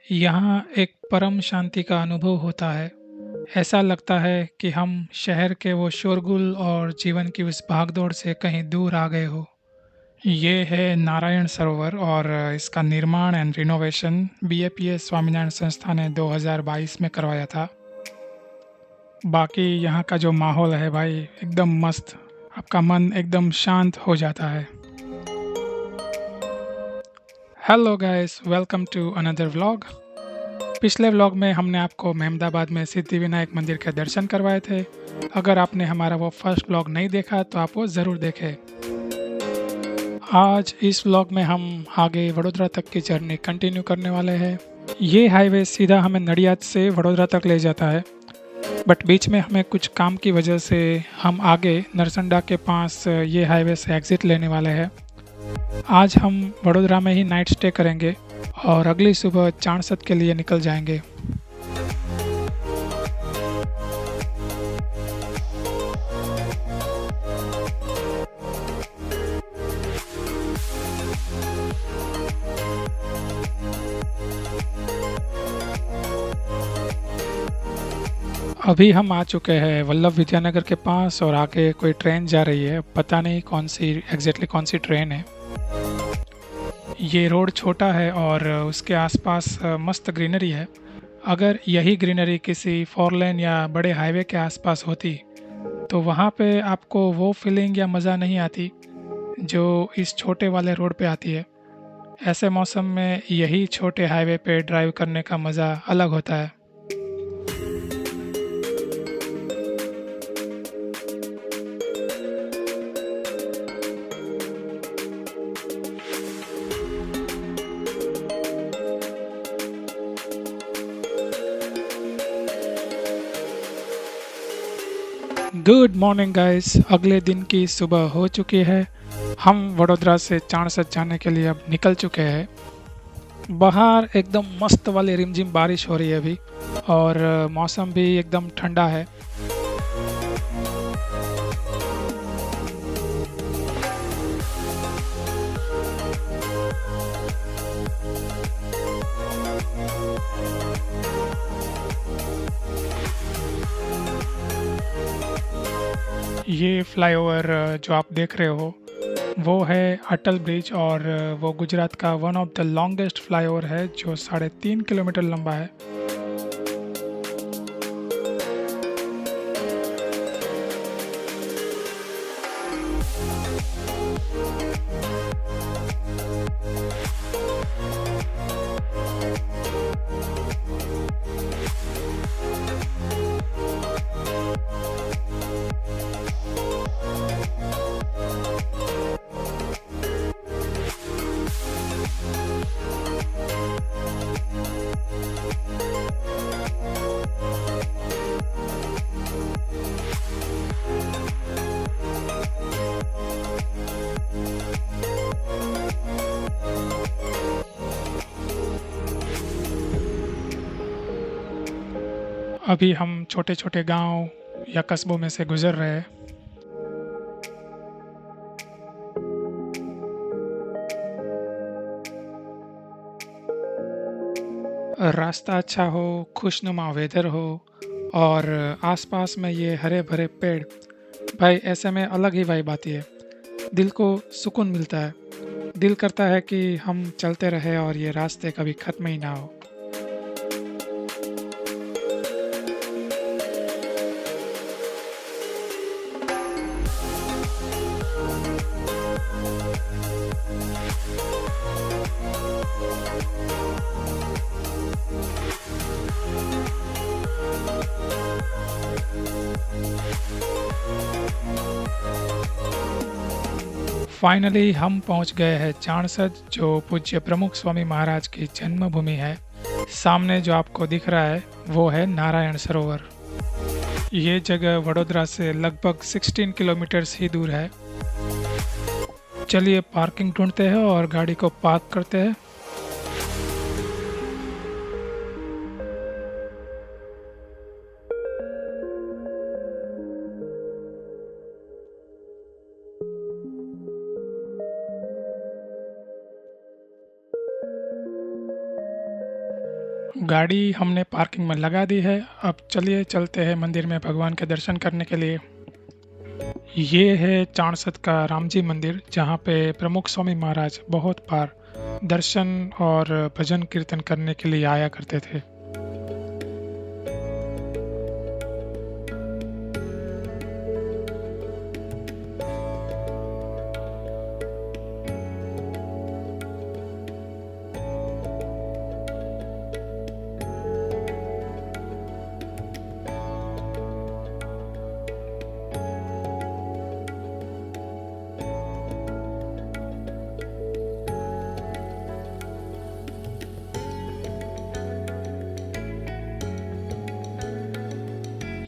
यहाँ एक परम शांति का अनुभव होता है। ऐसा लगता है कि हम शहर के वो शोरगुल और जीवन की उस भागदौड़ से कहीं दूर आ गए हो। ये है नारायण सरोवर और इसका निर्माण एंड रिनोवेशन बीएपीएस स्वामीनारायण संस्था ने 2022 में करवाया था। बाकी यहाँ का जो माहौल है भाई एकदम मस्त, आपका मन एकदम शांत हो जाता है। Hello guys, welcome to another vlog. पिछले व्लॉग में हमने आपको मेहमदाबाद में सिद्धिविनायक मंदिर के दर्शन करवाए थे। अगर आपने हमारा वो फर्स्ट व्लॉग नहीं देखा तो आप वो ज़रूर देखें। आज इस व्लॉग में हम आगे वडोदरा तक की जर्नी कंटिन्यू करने वाले हैं। ये हाईवे सीधा हमें नडियाद से वडोदरा तक ले जाता है, बट बीच में हमें कुछ काम की वजह से हम आगे नरसंडा के पास ये हाईवे से एग्ज़िट लेने वाले हैं। आज हम वडोदरा में ही नाइट स्टे करेंगे और अगली सुबह चाणसद के लिए निकल जाएंगे। अभी हम आ चुके हैं वल्लभ विद्यानगर के पास और आगे कोई ट्रेन जा रही है, पता नहीं कौन सी एग्जैक्टली कौन सी ट्रेन है। ये रोड छोटा है और उसके आसपास मस्त ग्रीनरी है। अगर यही ग्रीनरी किसी फोर लेन या बड़े हाईवे के आसपास होती तो वहाँ पे आपको वो फीलिंग या मज़ा नहीं आती जो इस छोटे वाले रोड पे आती है। ऐसे मौसम में यही छोटे हाईवे पे ड्राइव करने का मज़ा अलग होता है। गुड मॉर्निंग गाइस, अगले दिन की सुबह हो चुकी है। हम वडोदरा से चाणसद जाने के लिए अब निकल चुके हैं। बाहर एकदम मस्त वाली रिमझिम बारिश हो रही है अभी और मौसम भी एकदम ठंडा है। ये फ्लाईओवर जो आप देख रहे हो वो है अटल ब्रिज और वो गुजरात का one of the longest flyover है जो 3.5 किलोमीटर लंबा है। अभी हम छोटे छोटे गांव या कस्बों में से गुजर रहे हैं। रास्ता अच्छा हो, खुशनुमा वेदर हो और आसपास में ये हरे भरे पेड़, भाई ऐसे में अलग ही वाइब आती है। दिल को सुकून मिलता है। दिल करता है कि हम चलते रहे और ये रास्ते कभी खत्म ही ना हो। फाइनली हम पहुंच गए हैं चाणसद, जो पूज्य प्रमुख स्वामी महाराज की जन्मभूमि है। सामने जो आपको दिख रहा है वो है नारायण सरोवर। ये जगह वडोदरा से लगभग 16 किलोमीटर्स ही दूर है। चलिए पार्किंग ढूंढते हैं और गाड़ी को पार्क करते हैं। गाड़ी हमने पार्किंग में लगा दी है। अब चलिए चलते हैं मंदिर में भगवान के दर्शन करने के लिए। ये है चाणसद का राम जी मंदिर, जहाँ पे प्रमुख स्वामी महाराज बहुत बार दर्शन और भजन कीर्तन करने के लिए आया करते थे।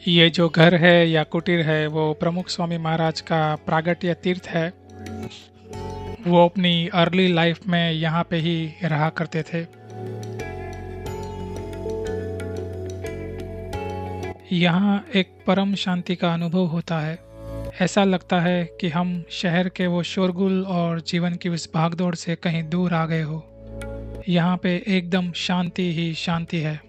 ये जो घर है या कुटीर है वो प्रमुख स्वामी महाराज का प्रागट्य तीर्थ है। वो अपनी अर्ली लाइफ में यहाँ पे ही रहा करते थे। यहाँ एक परम शांति का अनुभव होता है। ऐसा लगता है कि हम शहर के वो शोरगुल और जीवन की उस भागदौड़ से कहीं दूर आ गए हो। यहाँ पे एकदम शांति ही शांति है।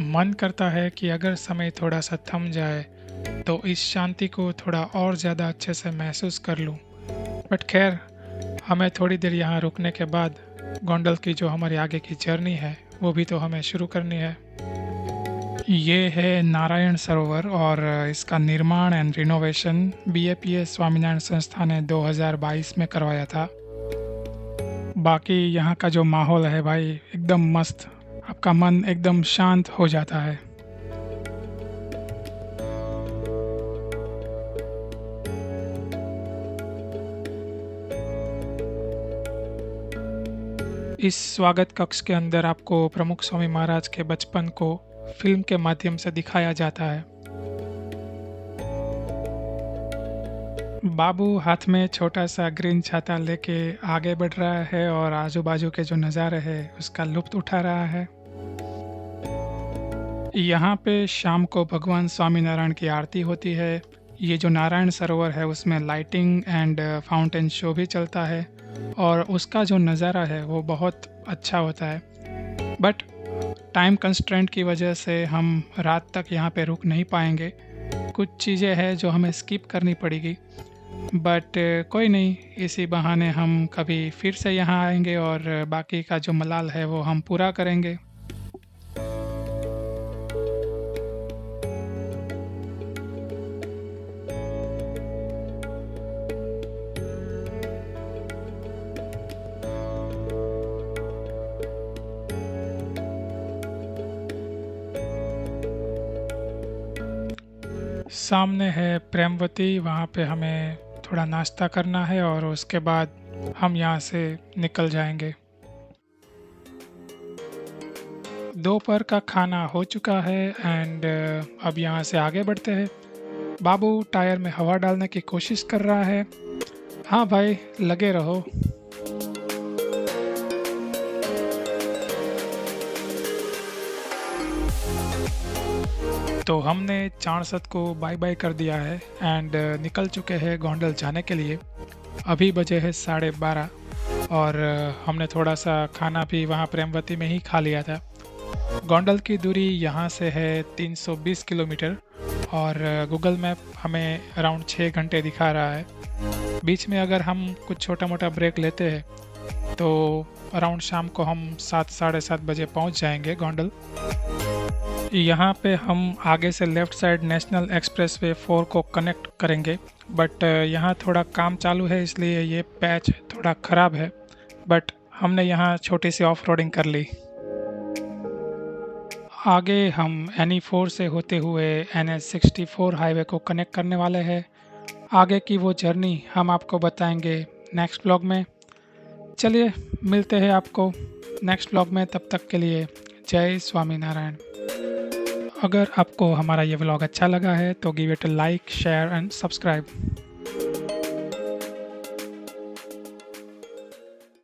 मन करता है कि अगर समय थोड़ा सा थम जाए तो इस शांति को थोड़ा और ज़्यादा अच्छे से महसूस कर लूं। बट खैर, हमें थोड़ी देर यहाँ रुकने के बाद गोंडल की जो हमारी आगे की जर्नी है वो भी तो हमें शुरू करनी है। ये है नारायण सरोवर और इसका निर्माण एंड रिनोवेशन BAPS स्वामीनारायण संस्था ने 2022 में करवाया था। बाकी यहाँ का जो माहौल है भाई एकदम मस्त, आपका मन एकदम शांत हो जाता है। इस स्वागत कक्ष के अंदर आपको प्रमुख स्वामी महाराज के बचपन को फिल्म के माध्यम से दिखाया जाता है। बाबू हाथ में छोटा सा ग्रीन छाता लेके आगे बढ़ रहा है और आजू बाजू के जो नज़ारे हैं उसका लुत्फ उठा रहा है। यहाँ पे शाम को भगवान स्वामीनारायण की आरती होती है। ये जो नारायण सरोवर है उसमें लाइटिंग एंड फाउंटेन शो भी चलता है और उसका जो नज़ारा है वो बहुत अच्छा होता है। बट टाइम कंस्ट्रेंट की वजह से हम रात तक यहाँ पे रुक नहीं पाएंगे। कुछ चीज़ें हैं जो हमें स्किप करनी पड़ेगी, बट कोई नहीं, इसी बहाने हम कभी फिर से यहाँ आएंगे और बाकी का जो मलाल है वो हम पूरा करेंगे। सामने है प्रेमवती, वहाँ पे हमें थोड़ा नाश्ता करना है और उसके बाद हम यहाँ से निकल जाएंगे। दोपहर का खाना हो चुका है एंड अब यहाँ से आगे बढ़ते हैं। बाबू टायर में हवा डालने की कोशिश कर रहा है। हाँ भाई, लगे रहो। तो हमने चाणसद को बाय बाय कर दिया है एंड निकल चुके हैं गोंडल जाने के लिए। अभी बजे है 12:30 और हमने थोड़ा सा खाना भी वहाँ प्रेमवती में ही खा लिया था। गोंडल की दूरी यहाँ से है 320 किलोमीटर और गूगल मैप हमें अराउंड 6 घंटे दिखा रहा है। बीच में अगर हम कुछ छोटा मोटा ब्रेक लेते हैं तो अराउंड शाम को हम 7 साढ़े 7 बजे पहुँच जाएंगे गोंडल। यहाँ पे हम आगे से लेफ़्ट साइड नेशनल एक्सप्रेसवे 4 को कनेक्ट करेंगे, बट यहाँ थोड़ा काम चालू है इसलिए ये पैच थोड़ा ख़राब है, बट हमने यहाँ छोटी सी ऑफ रोडिंग कर ली। आगे हम NE4 से होते हुए NH64 हाईवे को कनेक्ट करने वाले हैं। आगे की वो जर्नी हम आपको बताएंगे नेक्स्ट ब्लॉग में। चलिए मिलते हैं आपको नेक्स्ट व्लॉग में, तब तक के लिए जय स्वामीनारायण। अगर आपको हमारा ये व्लॉग अच्छा लगा है तो give it a like, share and subscribe.